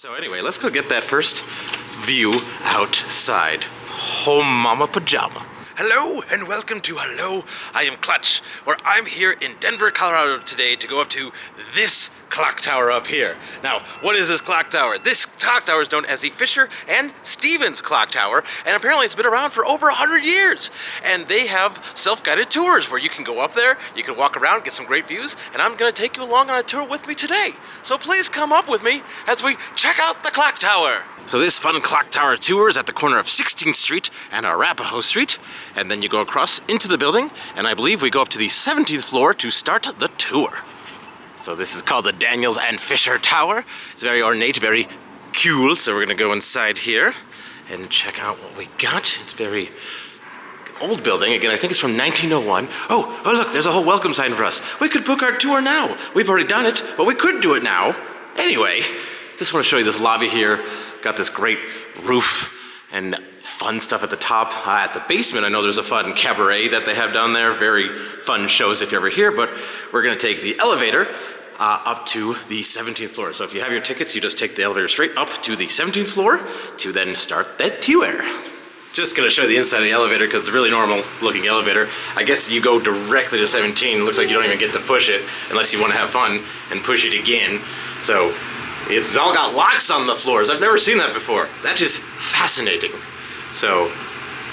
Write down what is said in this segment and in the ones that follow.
So anyway, let's go get that first view outside. Home Mama Pajama. Hello and welcome to Hello, I Am Clutch, where I'm here in Denver, Colorado today to go up to this clock tower up here. Now, what is this clock tower? This clock tower is known as the Fisher and Stevens Clock Tower, and apparently it's been around for over 100 years. And they have self-guided tours where you can go up there, you can walk around, get some great views, and I'm gonna take you along on a tour with me today. So please come up with me as we check out the clock tower. So this fun clock tower tour is at the corner of 16th Street and Arapahoe Street, and then you go across into the building, and I believe we go up to the 17th floor to start the tour. So this is called the Daniels and Fisher Tower. It's very ornate, very cool, so we're gonna go inside here and check out what we got. It's very old building. Again, I think it's from 1901. Oh, look, there's a whole welcome sign for us. We could book our tour now. We've already done it, but we could do it now. Anyway, just want to show you this lobby here. Got this great roof and fun stuff at the top. At the basement, I know there's a fun cabaret that they have down there. Very fun shows if you're ever here, but we're gonna take the elevator up to the 17th floor. So if you have your tickets, you just take the elevator straight up to the 17th floor to then start that tour. Just gonna show the inside of the elevator because it's a really normal looking elevator. I guess you go directly to 17. It looks like you don't even get to push it unless you wanna have fun and push it again. So it's all got locks on the floors. I've never seen that before. That is fascinating. So,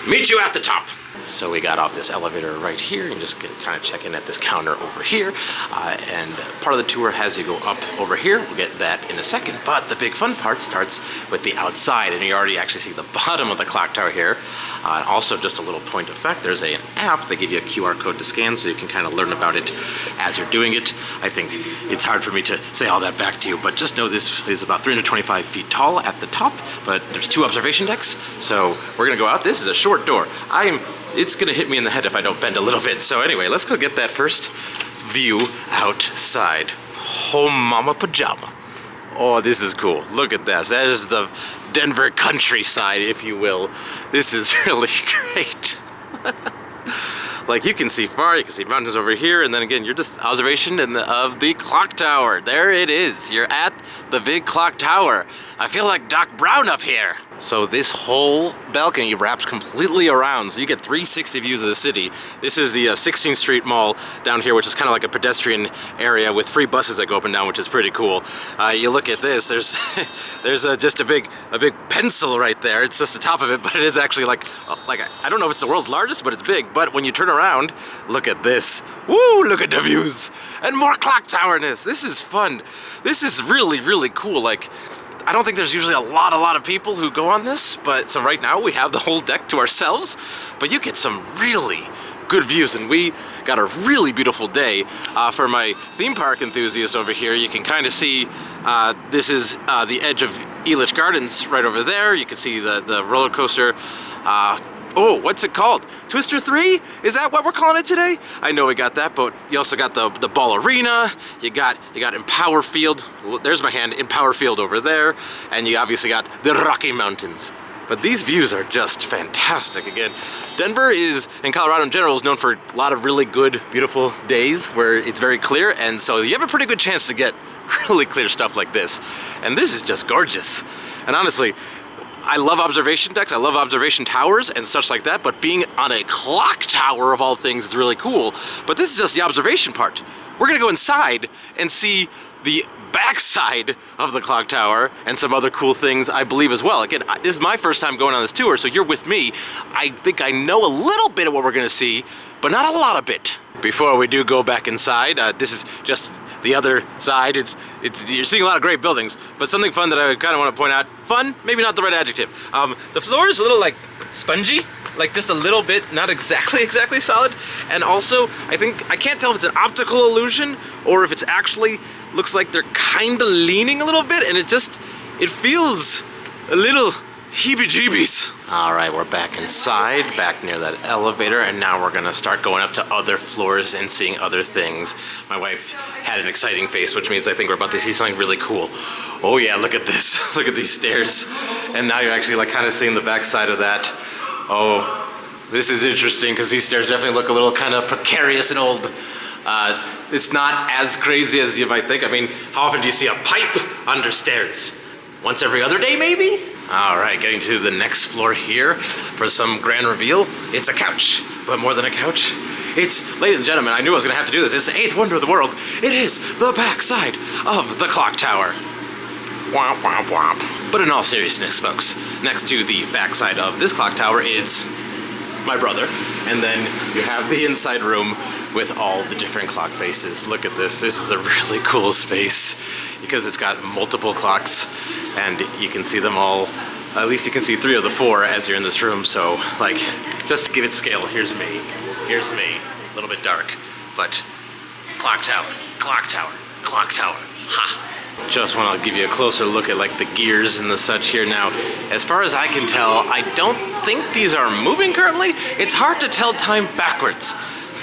meet you at the top. So we got off this elevator right here and just kind of check in at this counter over here. And part of the tour has you go up over here. We'll get that in a second. But the big fun part starts with the outside, and you already actually see the bottom of the clock tower here. Also, just a little point of fact, there's an app. They give you a QR code to scan so you can kind of learn about it as you're doing it. I think it's hard for me to say all that back to you, but just know this is about 325 feet tall at the top, but there's 2 observation decks. So we're gonna go out. This is a short door. It's gonna hit me in the head if I don't bend a little bit. So anyway, let's go get that first view outside. Home Mama Pajama. Oh, this is cool. Look at this. That is the Denver countryside, if you will. This is really great. Like, you can see far, you can see mountains over here, and then again, you're just observation of the clock tower. There it is. You're at the big clock tower. I feel like Doc Brown up here. So this whole balcony wraps completely around, so you get 360 views of the city. This is the 16th Street Mall down here, which is kind of like a pedestrian area with free buses that go up and down, which is pretty cool. You look at this, there's just a big pencil right there. It's just the top of it, but it is actually like I don't know if it's the world's largest, but it's big. But when you turn around, look at this. Woo, look at the views. And more clock towerness. This is fun. This is really, really cool. Like, I don't think there's usually a lot of people who go on this, but so right now we have the whole deck to ourselves, but you get some really good views, and we got a really beautiful day. For my theme park enthusiasts over here, you can kind of see this is the edge of Elitch Gardens right over there. You can see the roller coaster. Oh, what's it called? Twister 3? Is that what we're calling it today? I know we got that, but you also got the ball arena. You got Empower Field. Well, there's my hand, Empower Field over there. And you obviously got the Rocky Mountains. But these views are just fantastic. Again, Denver and Colorado in general is known for a lot of really good, beautiful days where it's very clear. And so you have a pretty good chance to get really clear stuff like this. And this is just gorgeous. And honestly, I love observation decks, I love observation towers and such like that, but being on a clock tower of all things is really cool. But this is just the observation part. We're gonna go inside and see the backside of the clock tower and some other cool things, I believe, as well. Again, this is my first time going on this tour, so you're with me. I think I know a little bit of what we're gonna see, but not a lot of it. Before we do go back inside, this is just the other side. You're seeing a lot of great buildings, but something fun that I kind of want to point out. Fun, maybe not the right adjective. The floor is a little like spongy, like just a little bit, not exactly solid. And also, I can't tell if it's an optical illusion or if it's actually looks like they're kind of leaning a little bit, and it feels a little heebie-jeebies. All right, we're back inside, back near that elevator, and now we're gonna start going up to other floors and seeing other things. My wife had an exciting face, which means I think we're about to see something really cool. Oh yeah, look at this. Look at these stairs. And now you're actually like kind of seeing the back side of that. Oh, this is interesting because these stairs definitely look a little kind of precarious and old. It's not as crazy as you might think. I mean, how often do you see a pipe under stairs? once every other day, maybe? All right, getting to the next floor here for some grand reveal. It's a couch, but more than a couch. It's, ladies and gentlemen, I knew I was gonna have to do this. It's the 8th wonder of the world. It is the backside of the clock tower. Womp, womp, womp. But in all seriousness, folks, next to the backside of this clock tower is my brother. And then you have the inside room with all the different clock faces. Look at this. This is a really cool space because it's got multiple clocks and you can see them all. At least you can see 3 of the 4 as you're in this room. So, like, just to give it scale, here's me. Here's me. A little bit dark, but clock tower, clock tower, clock tower. Ha! Just want to give you a closer look at like the gears and the such here. Now, as far as I can tell, I don't think these are moving currently. It's hard to tell time backwards.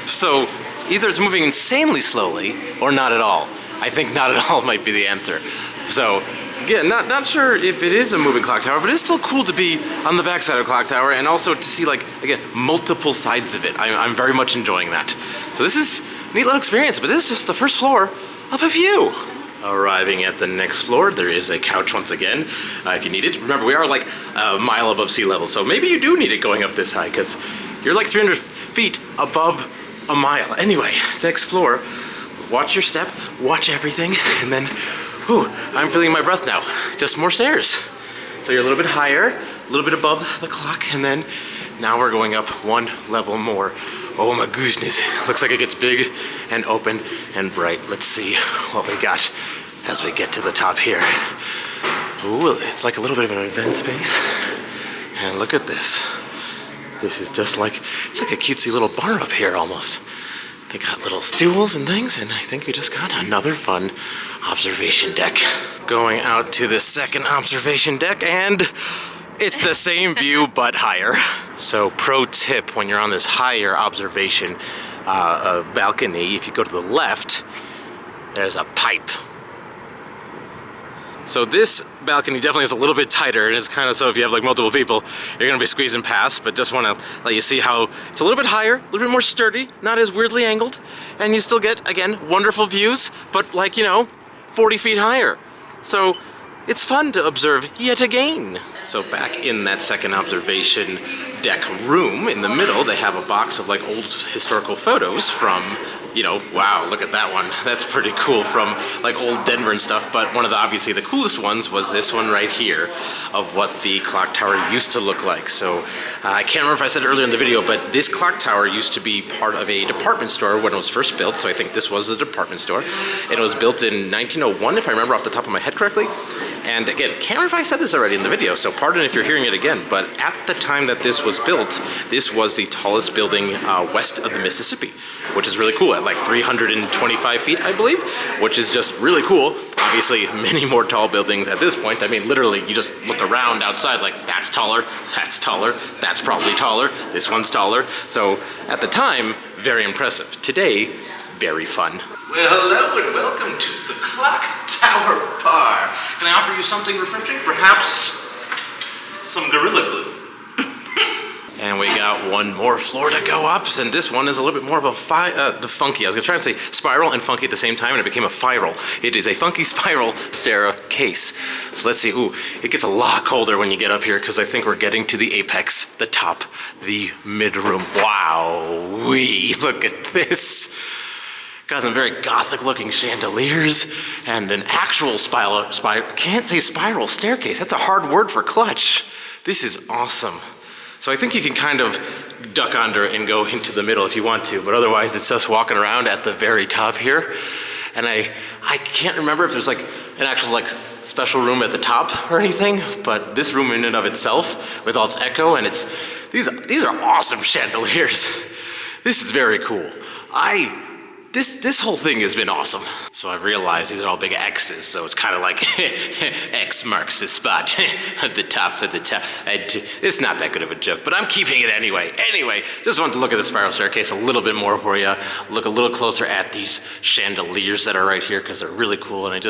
So either it's moving insanely slowly or not at all. I think not at all might be the answer. So again, not sure if it is a moving clock tower, but it's still cool to be on the backside of a clock tower and also to see, like, again, multiple sides of it. I'm very much enjoying that. So this is a neat little experience, but this is just the first floor of a few. Arriving at the next floor, there is a couch once again, if you need it. Remember, we are like a mile above sea level, so maybe you do need it going up this high, because you're like 300 feet above a mile. Anyway, next floor, watch your step, watch everything, and then, whew, I'm feeling my breath now. Just more stairs. So you're a little bit higher, a little bit above the clock, and then now we're going up one level more. Oh my goodness, looks like it gets big and open and bright. Let's see what we got as we get to the top here. Ooh, it's like a little bit of an event space. And look at this. This is just like, it's like a cutesy little bar up here almost. They got little stools and things, and I think we just got another fun observation deck. Going out to the second observation deck, and it's the same view, but higher. So pro tip, when you're on this higher observation balcony, if you go to the left, there's a pipe. So this balcony definitely is a little bit tighter, and it's kind of so if you have like multiple people, you're gonna be squeezing past, but just wanna let you see how it's a little bit higher, a little bit more sturdy, not as weirdly angled, and you still get, again, wonderful views, but like, you know, 40 feet higher. So it's fun to observe yet again. So back in that second observation deck room in the middle, they have a box of like old historical photos from, you know, wow, look at that one. That's pretty cool, from like old Denver and stuff. But one of the, obviously the coolest ones was this one right here of what the clock tower used to look like. So I can't remember if I said it earlier in the video, but this clock tower used to be part of a department store when it was first built. So I think this was the department store. It was built in 1901, if I remember off the top of my head correctly. And again, can't remember if I said this already in the video, so pardon if you're hearing it again, but at the time that this was built, this was the tallest building west of the Mississippi, which is really cool, at like 325 feet, I believe, which is just really cool. Obviously, many more tall buildings at this point. I mean, literally, you just look around outside like, that's taller, that's probably taller, this one's taller. So at the time, very impressive. Today, very fun. Well, hello and welcome to the Clock Tower Bar. Can I offer you something refreshing? Perhaps some Gorilla Glue. And we got one more floor to go up, and this one is a little bit more of a funky. I was gonna try and say spiral and funky at the same time, and it became a spiral. It is a funky spiral staircase. So let's see. Ooh, it gets a lot colder when you get up here because I think we're getting to the apex, the top, the mid-room. Wow, look at this. Got some very gothic looking chandeliers and an actual can't say spiral staircase. That's a hard word for clutch. This is awesome. So I think you can kind of duck under and go into the middle if you want to, but otherwise it's just walking around at the very top here. And I can't remember if there's like an actual like special room at the top or anything, but this room in and of itself with all its echo, and these are awesome chandeliers. This is very cool. This whole thing has been awesome. So I've realized these are all big X's, so it's kind of like X marks the spot at the top of the top. It's not that good of a joke, but I'm keeping it anyway. Anyway, just wanted to look at the spiral staircase a little bit more for you. Look a little closer at these chandeliers that are right here because they're really cool, and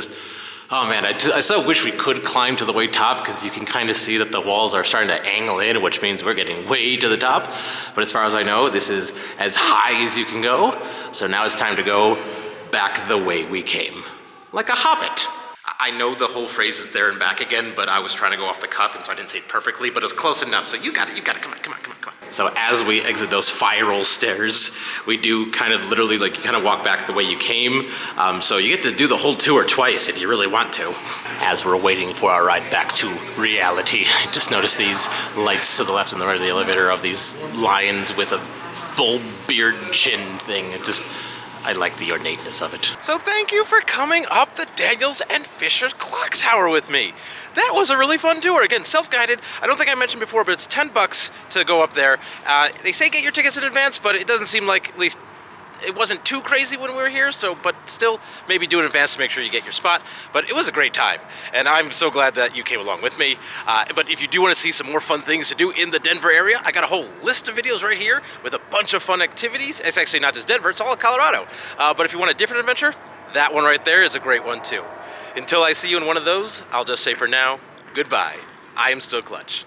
oh man, I so wish we could climb to the way top because you can kind of see that the walls are starting to angle in, which means we're getting way to the top. But as far as I know, this is as high as you can go. So now it's time to go back the way we came. Like a hobbit. I know the whole phrase is there and back again, but I was trying to go off the cuff, and so I didn't say it perfectly, but it was close enough. So you got it. Come on. So as we exit those spiral stairs, we do kind of literally like you kind of walk back the way you came. So you get to do the whole tour twice if you really want to. As we're waiting for our ride back to reality, I just noticed these lights to the left and the right of the elevator of these lions with a bull beard chin thing. I like the ornateness of it. So thank you for coming up the Daniels and Fisher Clock Tower with me. That was a really fun tour. Again, self-guided. I don't think I mentioned before, but it's $10 to go up there. They say get your tickets in advance, but it doesn't seem like, at least it wasn't too crazy when we were here, but still maybe do it in advance to make sure you get your spot. But it was a great time, and I'm so glad that you came along with me. But if you do want to see some more fun things to do in the Denver area, I got a whole list of videos right here with a bunch of fun activities. It's actually not just Denver, it's all Colorado. But if you want a different adventure, that one right there is a great one too. Until I see you in one of those, I'll just say for now, goodbye. I am still Clutch.